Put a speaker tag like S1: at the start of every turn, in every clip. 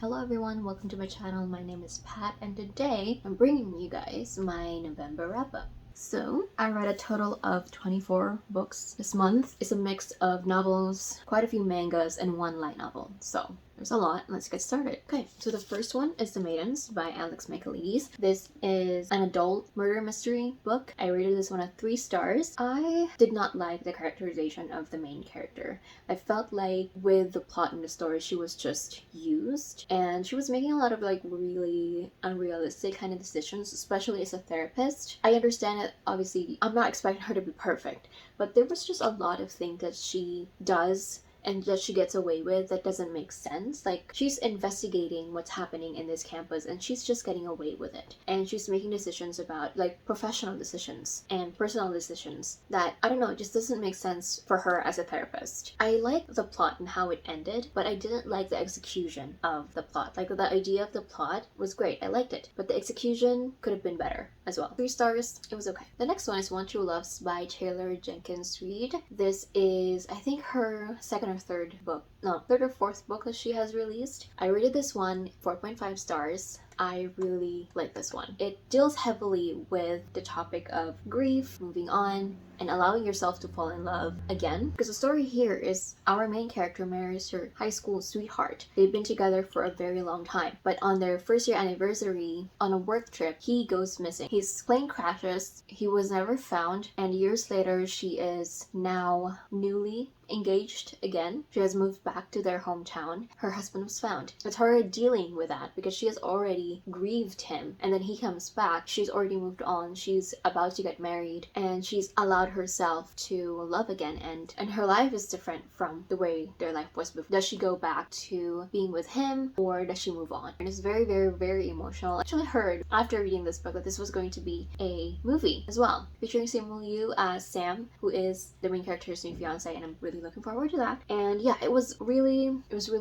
S1: Hello everyone, welcome to my channel. My name is Pat and today I'm bringing you guys my November wrap-up. So, I read a total of 24 books this month. It's a mix of novels, quite a few mangas, and one light novel. So, there's a lot. Let's get started. Okay, so the first one is The Maidens by Alex Michaelides. This is an adult murder mystery book. I rated this one at 3 stars. I did not like the characterization of the main character. I felt like with the plot in the story, she was just used, and she was making a lot of really unrealistic kind of decisions, especially as a therapist. I understand that obviously I'm not expecting her to be perfect, but there was just a lot of things that she does and that she gets away with that doesn't make sense. Like, she's investigating what's happening in this campus and she's just getting away with it. And she's making decisions about, like, professional decisions and personal decisions that, I don't know, it just doesn't make sense for her as a therapist. I like the plot and how it ended, but I didn't like the execution of the plot. Like, the idea of the plot was great. I liked it. But the execution could have been better as well. 3 stars, it was okay. The next one is One True Loves by Taylor Jenkins Reid. This is, I think, her second or third or fourth book that she has released. I rated this one 4.5 stars. I really like this one. It deals heavily with the topic of grief, moving on, and allowing yourself to fall in love again. Because the story here is our main character marries her high school sweetheart. They've been together for a very long time, but on their first year anniversary on a work trip, he goes missing. His plane crashes, he was never found, and years later she is now newly engaged again. She has moved back to their hometown. Her husband was found. It's her dealing with that because she has already grieved him, and then he comes back. She's already moved on. She's about to get married, and she's allowed herself to love again, and her life is different from the way their life was before. Does she go back to being with him, or does she move on? And it's very, very, very emotional. I actually heard after reading this book that this was going to be a movie as well, featuring Simu Liu as Sam, who is the main character's new fiance, and I'm really looking forward to that. And yeah, it was really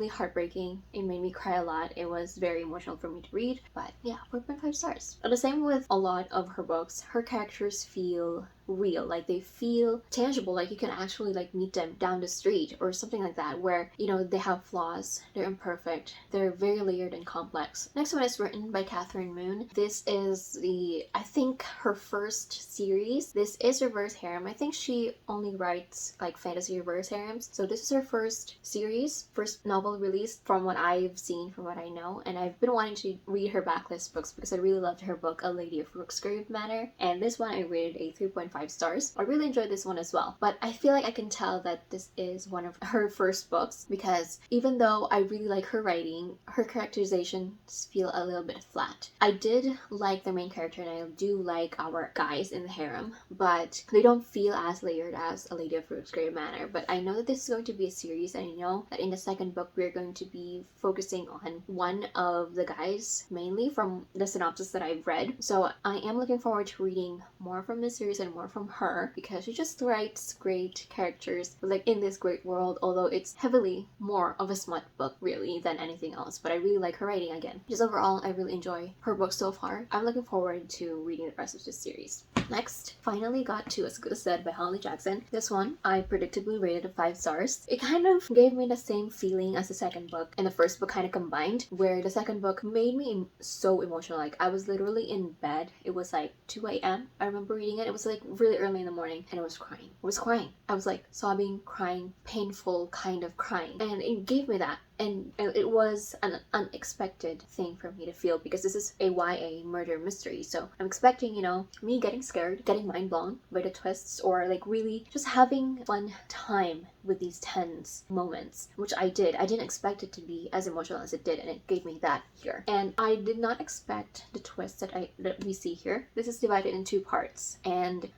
S1: heartbreaking. It made me cry a lot. It was very emotional for me to read, but yeah, 4.5 stars. And the same with a lot of her books. Her characters feel real, like they feel tangible, like you can actually like meet them down the street or something like that, where they have flaws, they're imperfect, they're very layered and complex. Next one is written by Kathryn Moon. This is I think her first series. This is reverse harem. I think she only writes like fantasy reverse harems, so this is her first series, first novel released from what I've seen, from what I know. And I've been wanting to read her backlist books because I really loved her book A Lady of Rooksgrave Manor, and this one I rated a 3.5 stars. I really enjoyed this one as well, but I feel like I can tell that this is one of her first books because even though I really like her writing, her characterizations feel a little bit flat. I did like the main character and I do like our guys in the harem, but they don't feel as layered as A Lady of Rooksgrave Manor. But I know that this is going to be a series, and I know that in the second book we're going to be focusing on one of the guys, mainly from the synopsis that I've read. So I am looking forward to reading more from this series and more from her because she just writes great characters like in this great world, although it's heavily more of a smut book really than anything else. But I really like her writing again. Just overall, I really enjoy her book so far. I'm looking forward to reading the rest of this series. Next, finally got to As Good As Dead by Holly Jackson. This one I predictably rated a 5 stars. It kind of gave me the same feeling as the second book and the first book kind of combined, where the second book made me so emotional. Like, I was literally in bed. It was like 2 a.m. I remember reading it. It was like really early in the morning and I was crying. I was like sobbing, crying, painful kind of crying. And it gave me that. And it was an unexpected thing for me to feel because this is a YA murder mystery. So I'm expecting, me getting scared, getting mind blown by the twists, or like really just having fun time with these tense moments, which I did. I didn't expect it to be as emotional as it did, and it gave me that here. And I did not expect the twist that we see here. This is divided in 2 parts, and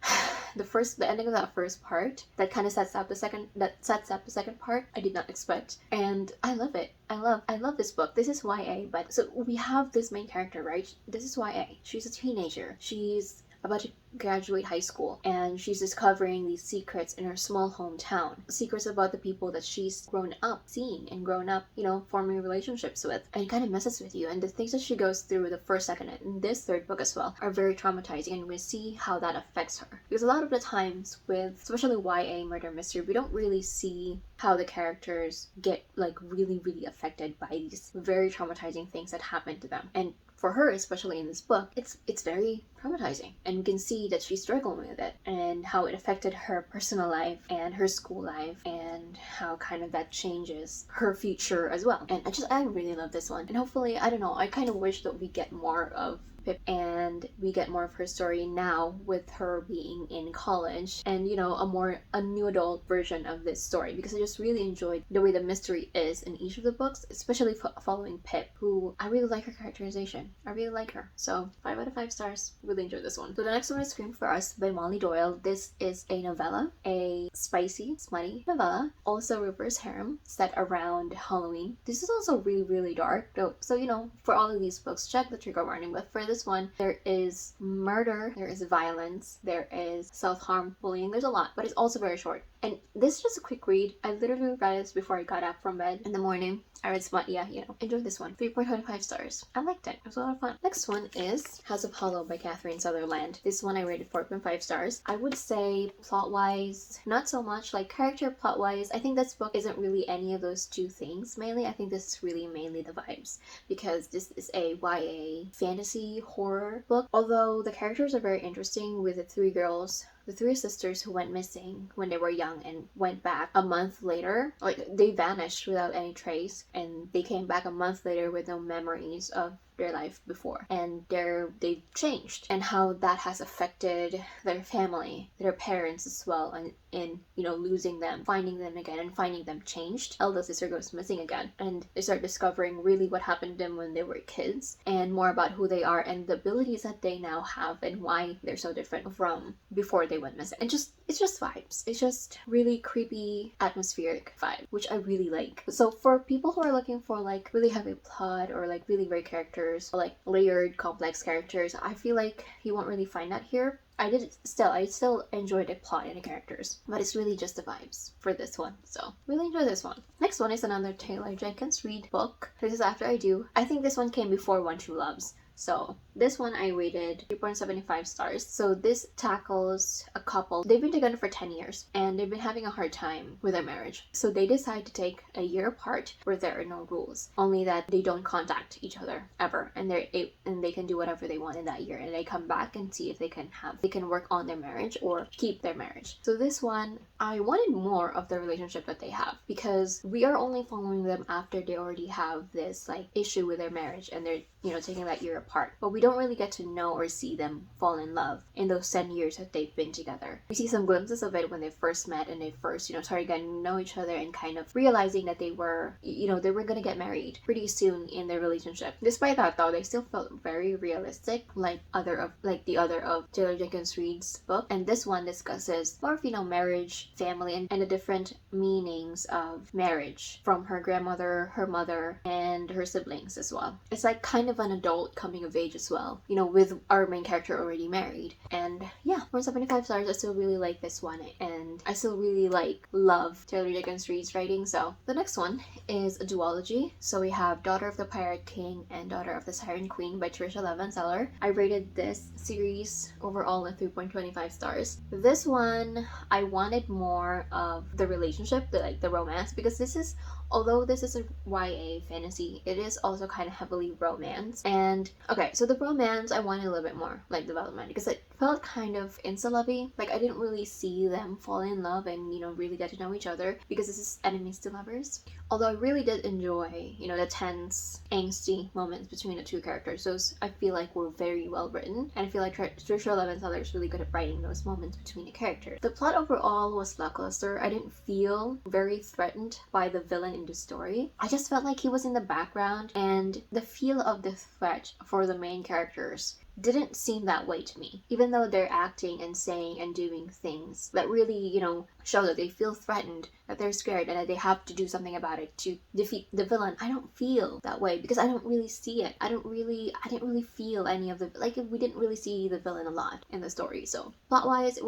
S1: the ending of that first part that kind of sets up the second part, I did not expect, and I love it. I love this book. This is YA, but so we have this main character, right? This is YA. She's a teenager. She's about to graduate high school, and she's discovering these secrets in her small hometown. Secrets about the people that she's grown up seeing and grown up, forming relationships with. And it kind of messes with you. And the things that she goes through the first, second, and this third book as well are very traumatizing, and we see how that affects her. Because a lot of the times with, especially YA murder mystery, we don't really see how the characters get really, really affected by these very traumatizing things that happen to them. And for her, especially in this book, it's very traumatizing, and we can see that she's struggling with it and how it affected her personal life and her school life, and how kind of that changes her future as well. And I really love this one, and hopefully, I don't know, I kind of wish that we get more of Pip and we get more of her story now with her being in college, and a new adult version of this story, because I just really enjoyed the way the mystery is in each of the books, especially following Pip, who I really like her characterization. I really like her. So 5 out of 5 stars. Really enjoyed this one. So the next one is Scream for Us by Molly Doyle. This is a novella, a spicy, smutty novella, also reverse harem, set around Halloween. This is also really, really dark. So for all of these books, check the trigger warning. But for this one, there is murder, there is violence, there is self-harm, bullying. There's a lot, but it's also very short. And this is just a quick read. I literally read this before I got up from bed in the morning. I read smut, enjoyed this one. 3.25 stars. I liked it. It was a lot of fun. Next one is House of Hollow by Kathryn Sutherland. This one I rated 4.5 stars. I would say plot-wise, not so much. Like character plot-wise, I think this book isn't really any of those two things mainly. I think this is really mainly the vibes, because this is a YA fantasy horror book. Although the characters are very interesting, with the three sisters who went missing when they were young and went back a month later. They vanished without any trace, and they came back a month later with no memories of their life before, and they've changed, and how that has affected their family, their parents as well, and in losing them, finding them again, and finding them changed. Eldest sister goes missing again, and they start discovering really what happened to them when they were kids, and more about who they are and the abilities that they now have, and why they're so different from before they went missing. And it's just vibes. It's just really creepy, atmospheric vibe, which I really like. So for people who are looking for really heavy plot, or really great characters, or layered, complex characters, I feel like you won't really find that here. I still enjoyed the plot and the characters, but it's really just the vibes for this one. So really enjoy this one. Next one is another Taylor Jenkins Reid book. This is After I Do. I think this one came before One True Loves. So this one I rated 3.75 stars. So this tackles a couple. They've been together for 10 years and they've been having a hard time with their marriage. So they decide to take a year apart where there are no rules, only that they don't contact each other ever, and they can do whatever they want in that year, and they come back and see if they can work on their marriage or keep their marriage. So this one, I wanted more of the relationship that they have, because we are only following them after they already have this issue with their marriage, and they're taking that year apart. But we don't really get to know or see them fall in love in those 10 years that they've been together. We see some glimpses of it when they first met, and they first, started getting to know each other, and kind of realizing that they were gonna get married pretty soon in their relationship. Despite that though, they still felt very realistic, like the other of Taylor Jenkins Reid's book. And this one discusses more of, marriage, family, and the different meanings of marriage from her grandmother, her mother, and her siblings as well. It's kind of an adult coming of age as well, with our main character already married. And yeah, 4.75 stars. I still really like this one, and I still really love Taylor Jenkins Reid's writing. So the next one is a duology. So we have Daughter of the Pirate King and Daughter of the Siren Queen by Tricia Levenseller. I rated this series overall at 3.25 stars. This one, I wanted more of the relationship, the romance, because although this is a YA fantasy, it is also kind of heavily romance. And okay, so the romance, I wanted a little bit more development, because it felt kind of insta-lovey. I didn't really see them fall in love and really get to know each other, because this is enemies to lovers. Although I really did enjoy the tense, angsty moments between the two characters. Those I feel were very well written, and I feel Tricia Levenseller is really good at writing those moments between the characters. The plot overall was lackluster. I didn't feel very threatened by the villain in the story. I just felt like he was in the background, and the feel of the threat for the main characters didn't seem that way to me. Even though they're acting and saying and doing things that really, show that they feel threatened, that they're scared, and that they have to do something about it to defeat the villain, I don't feel that way because I don't really see it. I didn't really feel any of the, like, we didn't really see the villain a lot in the story. So plot-wise,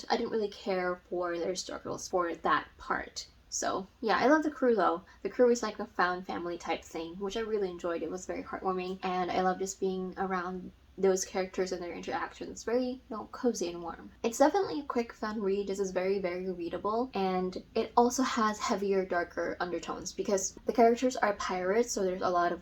S1: I didn't really care for their struggles for that part. So yeah, I love the crew though. The crew is like a found family type thing, which I really enjoyed. It was very heartwarming, and I love just being around those characters and their interactions. Very, cozy and warm. It's definitely a quick, fun read. This is very, very readable, and it also has heavier, darker undertones because the characters are pirates, so there's a lot of,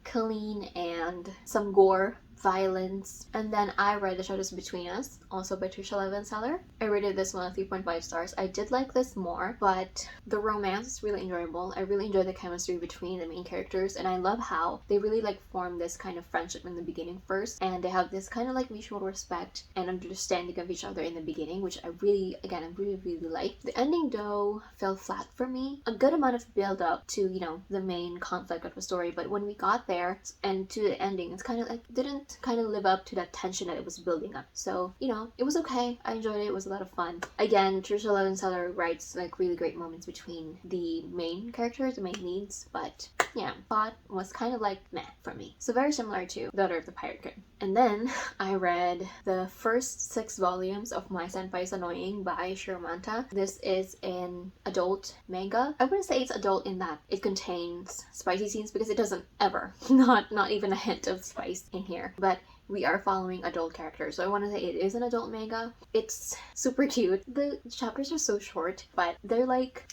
S1: killing and some gore, violence. And then I read The Shoutouts Between Us, also by Patricia Seller. I rated this one 3.5 stars. I did like this more, but the romance is really enjoyable. I really enjoy the chemistry between the main characters, and I love how they really form this kind of friendship in the beginning first, and they have this kind of mutual respect and understanding of each other in the beginning, which I really like. The ending though fell flat for me. A good amount of build up to, the main conflict of the story, but when we got there and to the ending, it's kind of didn't kind of live up to that tension that it was building up. So, it was okay. I enjoyed it. It was a lot of fun. Again, Patricia Seller writes really great moments between the main characters, the main leads, but yeah, plot was kind of meh for me. So very similar to Daughter of the Pirate King. And then I read the first 6 volumes of My Senpais Annoying by Shiromanta. This is an adult manga. I wouldn't say it's adult in that it contains spicy scenes because it doesn't ever. Not even a hint of spice in here. But we are following adult characters. So I want to say it is an adult manga. It's super cute. The chapters are so short, but they're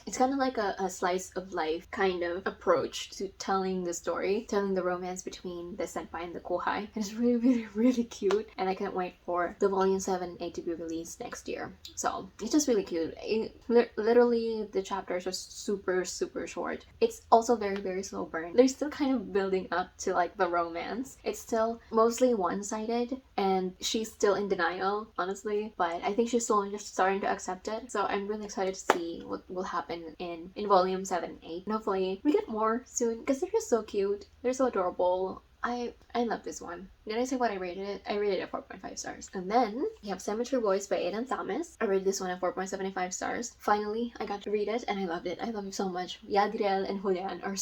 S1: it's kind of like a slice of life kind of approach to telling the story, telling the romance between the senpai and the kohai. And it's really, really, really cute. And I can't wait for the volume 7 and 8 to be released next year. So it's just really cute. Literally, the chapters are super, super short. It's also very, very slow burn. They're still kind of building up to the romance. It's still mostly one-sided, and she's still in denial, honestly, but I think she's slowly just starting to accept it. So I'm really excited to see what will happen in volume 7 and 8. And hopefully we get more soon because they're just so cute. They're so adorable. I love this one. Did I say what I rated it? I rated it at 4.5 stars. And then we have Cemetery Boys by Aidan Thomas. I rated this one at 4.75 stars. Finally, I got to read it and I loved it. I love it so much. Yadriel and Julian are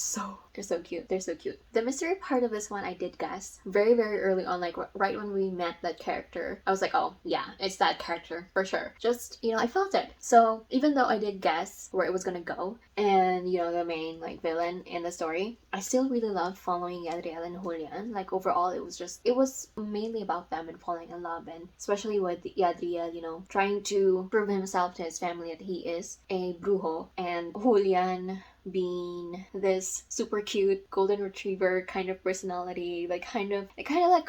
S1: they're so cute. They're so cute. The mystery part of this one I did guess very, very early on, right when we met that character. I was like, oh yeah, it's that character for sure. Just, I felt it. So even though I did guess where it was gonna go and, the main villain in the story, I still really loved following Yadriel and Julian. Overall, it was mainly about them and falling in love, and especially with Yadriel, trying to prove himself to his family that he is a brujo, and Julian being this super cute golden retriever kind of personality, kind of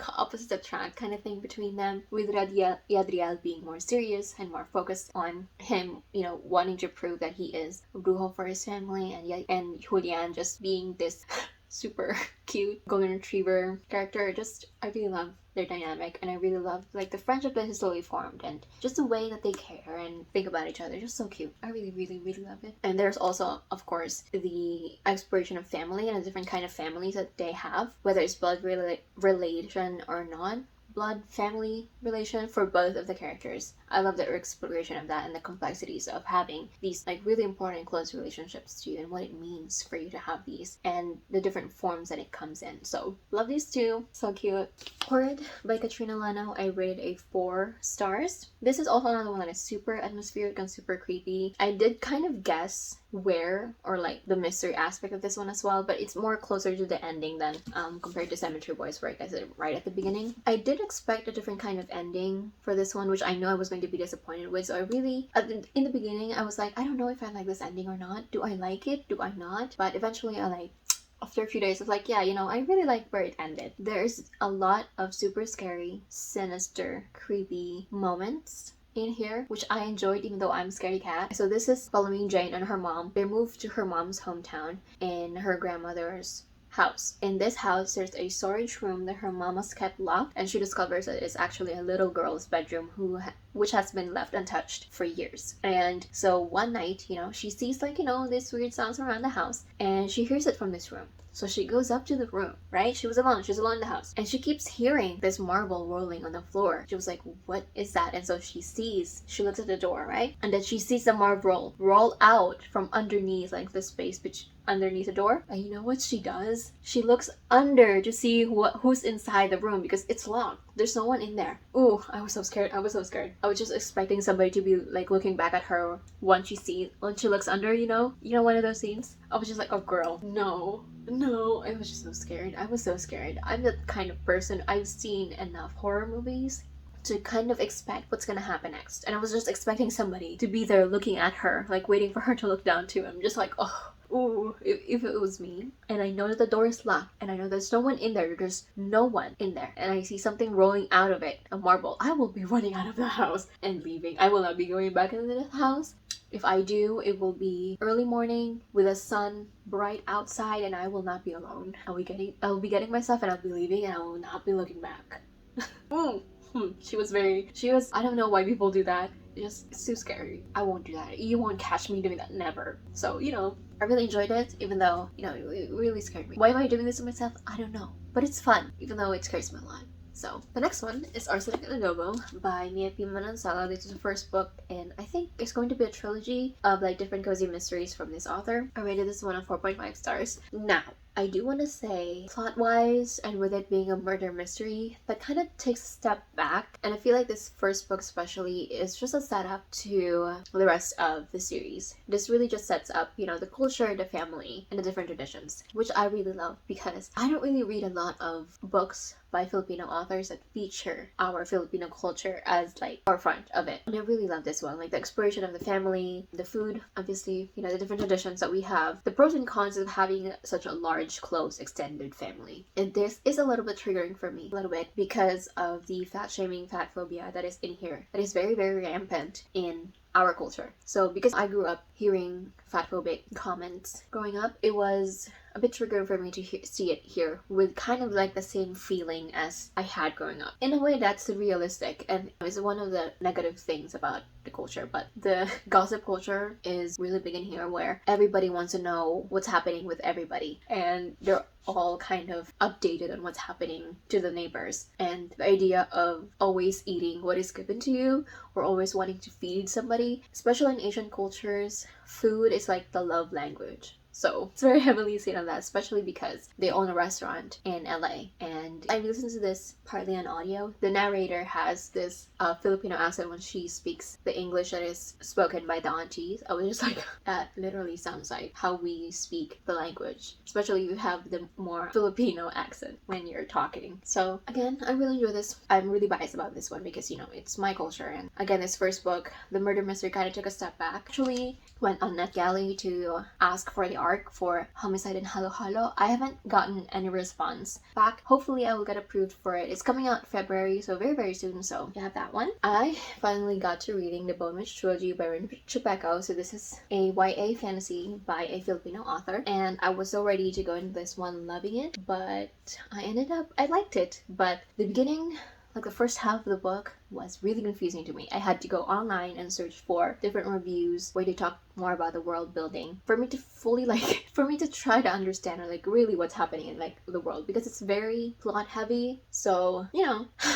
S1: opposites attract kind of thing between them, with Yadriel being more serious and more focused on him, wanting to prove that he is a brujo for his family, and Julian just being this super cute golden retriever character. I really love their dynamic, and I really love the friendship that has slowly formed, and just the way that they care and think about each other. Just so cute. I really, really, really love it. And there's also, of course, the exploration of family and a different kind of families that they have, whether it's blood relation or not blood family relation for both of the characters. I love the exploration of that and the complexities of having these really important close relationships to you, and what it means for you to have these, and the different forms that it comes in. So love these two. So cute. Porridge by Katrina Lano, I rated a 4 stars. This is also another one that is super atmospheric and super creepy. I did kind of guess where, or the mystery aspect of this one as well, but it's more closer to the ending than compared to Cemetery Boys, where I guessed it right at the beginning. I did expect a different kind of ending for this one, which I know I was going to be disappointed with. So I really, in the beginning, I was like, I don't know if I like this ending or not. Do I like it? Do I not? But eventually after a few days, I was like, yeah, I really like where it ended. There's a lot of super scary, sinister, creepy moments in here, which I enjoyed, even though I'm a scaredy cat. So this is following Jane and her mom. They moved to her mom's hometown in her grandmother's house. In this house, there's a storage room that her mom has kept locked, and she discovers that it's actually a little girl's bedroom which has been left untouched for years. And so one night, she sees these weird sounds around the house, and she hears it from this room. So she goes up to the room, right? She was alone in the house. And she keeps hearing this marble rolling on the floor. She was like, what is that? And so she looks at the door, right? And then she sees the marble roll out from underneath, like the space underneath the door. And you know what she does? She looks under to see who's inside the room because it's locked. There's no one in there. Ooh, I was so scared. I was just expecting somebody to be like looking back at her when she looks under, you know one of those scenes. I was just like, oh girl, no. I was just so scared. I was so scared. I'm the kind of person, I've seen enough horror movies to kind of expect what's gonna happen next. And I was just expecting somebody to be there looking at her, like waiting for her to look down too. I'm just like, oh. Ooh, if it was me, and I know that the door is locked, and I know there's no one in there, there's no one in there, and I see something rolling out of it, a marble, I will be running out of the house and leaving. I will not be going back into the house. If I do, it will be early morning with the sun bright outside, and I will not be alone. I'll be getting my stuff, and I'll be leaving, and I will not be looking back. She was, I don't know why people do that. It's too scary. I won't do that. You won't catch me doing that, never. So, I really enjoyed it, even though, it really scared me. Why am I doing this to myself? I don't know. But it's fun, even though it scares me a lot. So, the next one is Arsenic and Adobo by Mia P. Manansala. This is the first book, and I think it's going to be a trilogy of like different cozy mysteries from this author. I rated this one a 4.5 stars. Now, I do want to say, plot-wise, and with it being a murder mystery, that kind of takes a step back. And I feel like this first book especially is just a setup to the rest of the series. This really just sets up, the culture, the family, and the different traditions, which I really love because I don't really read a lot of books by Filipino authors that feature our Filipino culture as like forefront of it. And I really love this one, like the exploration of the family, the food, obviously, the different traditions that we have, the pros and cons of having such a large, close, extended family. And this is a little bit triggering for me, a little bit, because of the fat shaming, fat phobia that is in here, that is very, very rampant in our culture. So because I grew up hearing fat phobic comments growing up, it was a bit triggering for me to see it here with kind of like the same feeling as I had growing up. In a way, that's realistic and is one of the negative things about the culture, but the gossip culture is really big in here where everybody wants to know what's happening with everybody and they're all kind of updated on what's happening to the neighbors. And the idea of always eating what is given to you or always wanting to feed somebody, especially in Asian cultures, food is like the love language. So it's very heavily seen on that, especially because they own a restaurant in LA. And I listened to this partly on audio. The narrator has this Filipino accent when she speaks the English that is spoken by the aunties. I was just like, that literally sounds like how we speak the language, especially if you have the more Filipino accent when you're talking. So again, I really enjoy this. I'm really biased about this one because, it's my culture. And again, this first book, the murder mystery, kind of took a step back. Actually went on NetGalley to ask for the arc for Homicide and Halo Halo. I haven't gotten any response back. Hopefully I will get approved for it. It's coming out February, so very, very soon. So you have that one. I finally got to reading the Bone Witch Trilogy by Chupeco. So this is a YA fantasy by a Filipino author. And I was so ready to go into this one loving it, but I liked it. But the beginning, like the first half of the book, was really confusing to me. I had to go online and search for different reviews where they talk more about the world building for me to fully for me to try to understand really what's happening in the world, because it's very plot heavy. So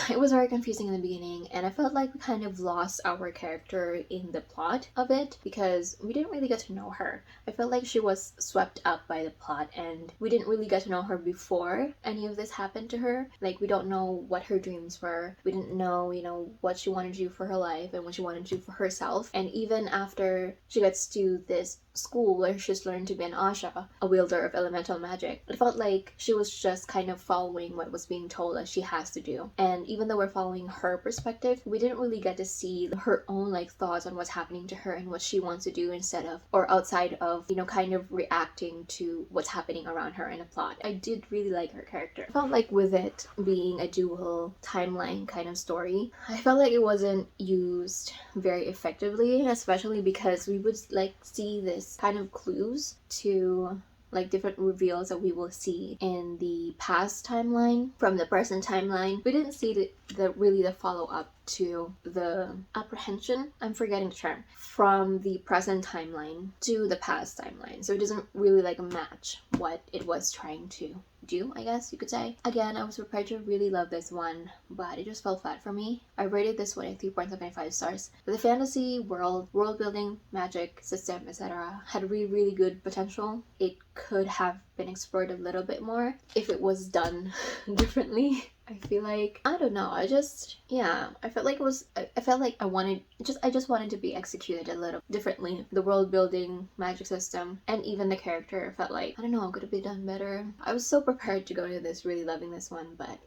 S1: it was very confusing in the beginning, and I felt like we kind of lost our character in the plot of it because we didn't really get to know her. I felt like she was swept up by the plot and we didn't really get to know her before any of this happened to her. Like, we don't know what her dreams were. We didn't know, what she wanted to do for her life and what she wanted to do for herself. And even after she gets to this school where she's learned to be an Asha, a wielder of elemental magic, it felt like she was just kind of following what was being told that she has to do. And even though we're following her perspective, we didn't really get to see her own thoughts on what's happening to her and what she wants to do instead of, or outside of, kind of reacting to what's happening around her in a plot. I did really like her character. I felt like with it being a dual timeline kind of story, I felt like it wasn't used very effectively, especially because we would see this kind of clues to like different reveals that we will see in the past timeline from the present timeline. We didn't see the follow-up to the apprehension, I'm forgetting the term, from the present timeline to the past timeline. So it doesn't really like match what it was trying to do, I guess you could say. Again, I was prepared to really love this one, but it just fell flat for me. I rated this one at 3.75 stars. The fantasy world building, magic system, etc. had really good potential. It could have been explored a little bit more if it was done differently. I feel like, I don't know, I felt like I just wanted to be executed a little differently. The world building, magic system, and even the character felt like, I don't know, could have been done better. I was so prepared to go to this really loving this one, but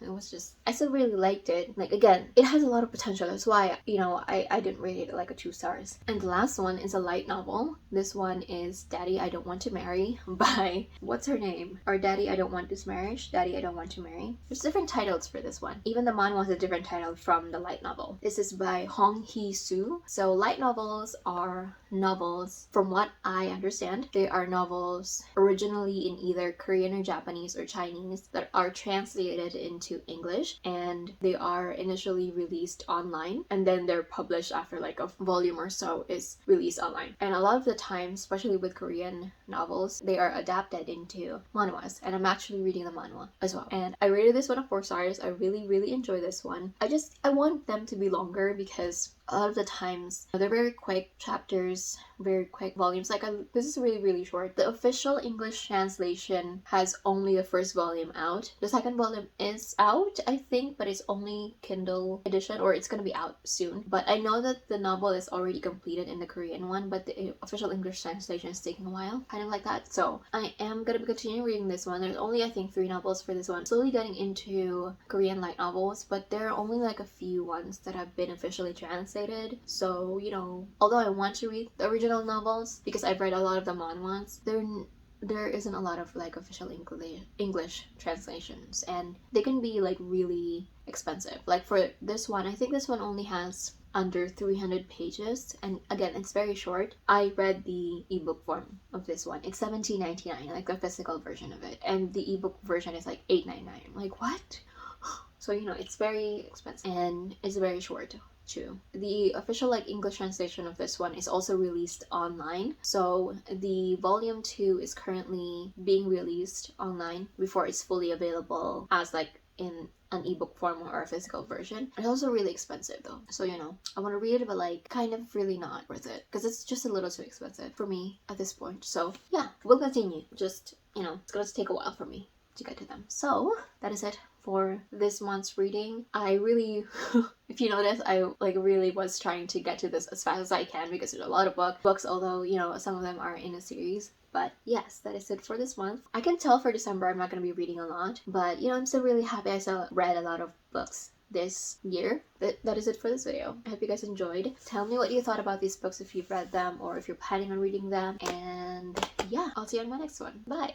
S1: it was just, I still really liked it. Like, again, it has a lot of potential. That's why, I didn't rate it like a 2 stars. And the last one is a light novel. This one is Daddy I Don't Want to Marry by, what's her name? Or Daddy I Don't Want This Marriage, Daddy I Don't Want to Marry. There's different titles for this one. Even the manhwa has a different title from the light novel. This is by Hong Hee-soo. So light novels are novels, from what I understand, they are novels originally in either Korean or Japanese or Chinese that are translated into English, and they are initially released online, and then they're published after like a volume or so is released online. And a lot of the time, especially with Korean novels, they are adapted into manhwas, and I'm actually reading the manhwa as well. And I rated this one a 4 stars. I really enjoy this one. I want them to be longer because a lot of the times they're very quick chapters, very quick volumes. Like, this is really short. The official English translation has only the first volume out. The second volume is out, I think, but it's only Kindle edition, or it's gonna be out soon. But I know that the novel is already completed in the Korean one, but the official English translation is taking a while, kind of like that. So I am gonna be continuing reading this one. There's only, I think, 3 novels for this one. Slowly getting into Korean light novels, but there are only like a few ones that have been officially translated. So, although I want to read the original novels because I've read a lot of the manhwas, there isn't a lot of like official English translations, and they can be like really expensive. Like for this one, I think this one only has under 300 pages, and again, it's very short. I read the ebook form of this one. It's $17.99, like the physical version of it, and the ebook version is like $8.99. I'm like, what? So it's very expensive, and it's very short too. The official like English translation of this one is also released online. So the volume 2 is currently being released online before it's fully available as like in an ebook form or a physical version. It's also really expensive though. So I want to read it, but like kind of really not worth it because it's just a little too expensive for me at this point. So yeah, we'll continue. Just it's gonna take a while for me to get to them. So that is it for this month's reading. I really if you notice, I like really was trying to get to this as fast as I can because there's a lot of books, although some of them are in a series. But yes, that is it for this month. I can tell for December I'm not going to be reading a lot, but I'm still really happy I still read a lot of books this year. That is it for this video. I hope you guys enjoyed. Tell me what you thought about these books if you've read them or if you're planning on reading them, and yeah, I'll see you on my next one. Bye!